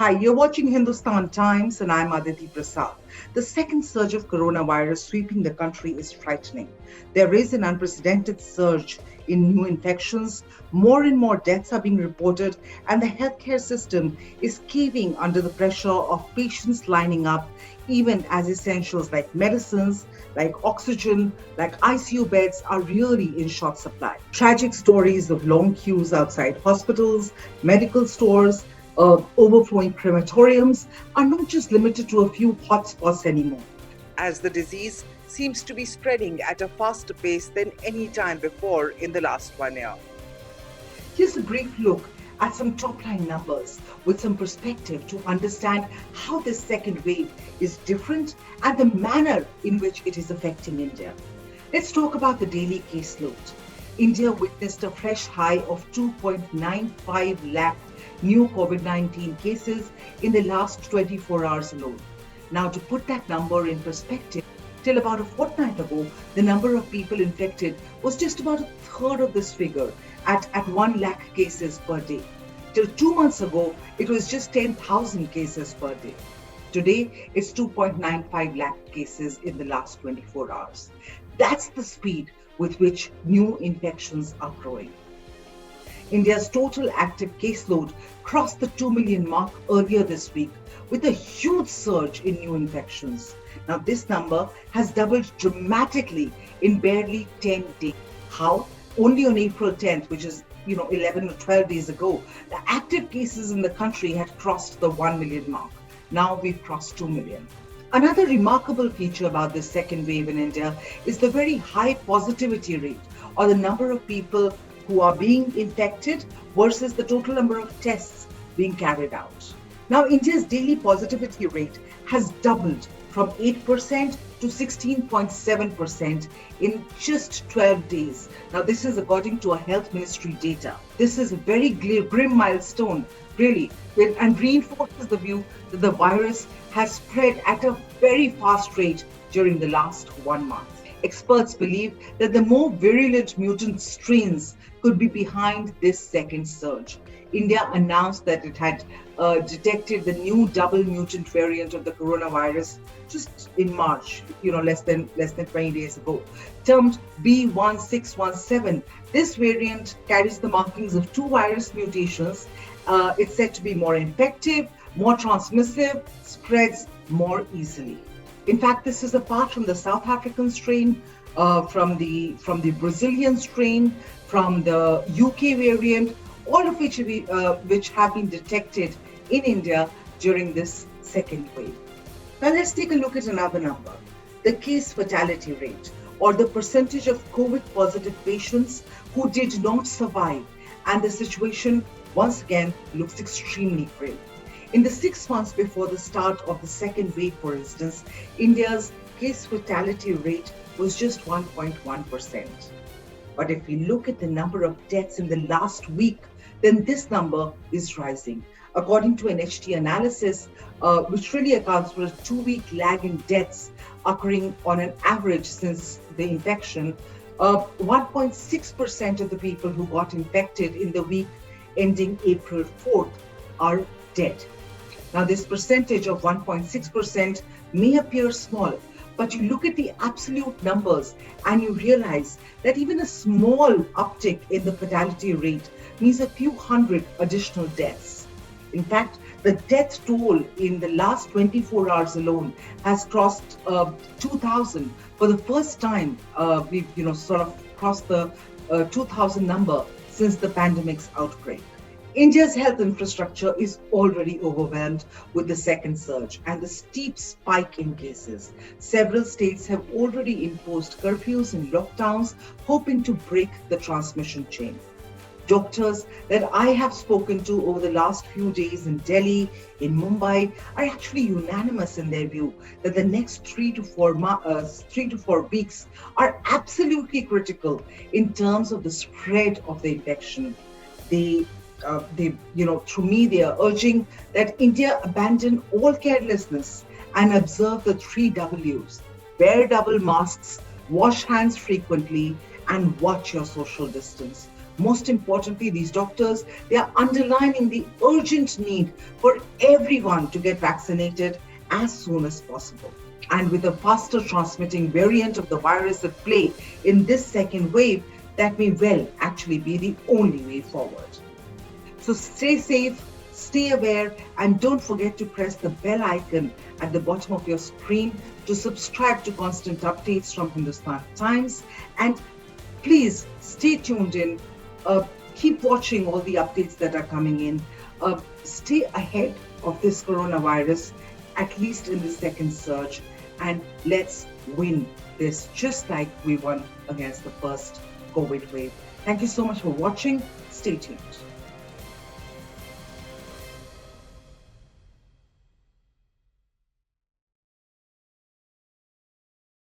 Hi, you're watching Hindustan Times and I'm Aditi Prasad. The second surge of coronavirus sweeping the country is frightening. There is an unprecedented surge in new infections, more and more deaths are being reported, and the healthcare system is caving under the pressure of patients lining up, even as essentials like medicines, like oxygen, like ICU beds are really in short supply. Tragic stories of long queues outside hospitals, medical stores, overflowing crematoriums are not just limited to a few hotspots anymore. As the disease seems to be spreading at a faster pace than any time before in the last 1 year. Here's a brief look at some top line numbers with some perspective to understand how this second wave is different and the manner in which it is affecting India. Let's talk about the daily caseload. India witnessed a fresh high of 2.95 lakh new COVID-19 cases in the last 24 hours alone. Now, to put that number in perspective, till about a fortnight ago, the number of people infected was just about a third of this figure at 1 lakh cases per day. Till 2 months ago, it was just 10,000 cases per day. Today, it's 2.95 lakh cases in the last 24 hours. That's the speed with which new infections are growing. India's total active caseload crossed the 2 million mark earlier this week with a huge surge in new infections. Now, this number has doubled dramatically in barely 10 days. How? Only on April 10th, which is 11 or 12 days ago, the active cases in the country had crossed the 1 million mark. Now we've crossed 2 million. Another remarkable feature about this second wave in India is the very high positivity rate, or the number of people who are being infected versus the total number of tests being carried out. Now, India's daily positivity rate has doubled from 8% to 16.7% in just 12 days. Now, this is according to a health ministry data. This is a very grim milestone, really, and reinforces the view that the virus has spread at a very fast rate during the last 1 month. Experts believe that the more virulent mutant strains could be behind this second surge. India announced that it had detected the new double mutant variant of the coronavirus just in March, less than 20 days ago, termed B1617. This variant carries the markings of two virus mutations. It's said to be more infective, more transmissive, spreads more easily. In fact, this is apart from the South African strain, from the Brazilian strain, from the UK variant, all of which have been detected in India during this second wave. Now let's take a look at another number, the case fatality rate, or the percentage of COVID positive patients who did not survive, and the situation once again looks extremely grim. In the 6 months before the start of the second wave, for instance, India's case fatality rate was just 1.1%. But if we look at the number of deaths in the last week, then this number is rising. According to an HT analysis, which really accounts for a 2-week lag in deaths occurring on an average since the infection, 1.6% of the people who got infected in the week ending April 4th are dead. Now, this percentage of 1.6% may appear small, but you look at the absolute numbers and you realize that even a small uptick in the fatality rate means a few hundred additional deaths. In fact, the death toll in the last 24 hours alone has crossed 2,000. For the first time, we've sort of crossed the 2,000 number since the pandemic's outbreak. India's health infrastructure is already overwhelmed with the second surge and the steep spike in cases. Several states have already imposed curfews and lockdowns, hoping to break the transmission chain. Doctors that I have spoken to over the last few days in Delhi, in Mumbai, are actually unanimous in their view that the next 3 to 4 weeks are absolutely critical in terms of the spread of the infection. They are urging that India abandon all carelessness and observe the 3 W's: wear double masks, wash hands frequently, and watch your social distance. Most importantly, these doctors, they are underlining the urgent need for everyone to get vaccinated as soon as possible. And with a faster transmitting variant of the virus at play in this second wave, that may well actually be the only way forward. So stay safe, stay aware, and don't forget to press the bell icon at the bottom of your screen to subscribe to constant updates from Hindustan Times. And please stay tuned in. Keep watching all the updates that are coming in. Stay ahead of this coronavirus, at least in the second surge, and let's win this just like we won against the first COVID wave. Thank you so much for watching. Stay tuned.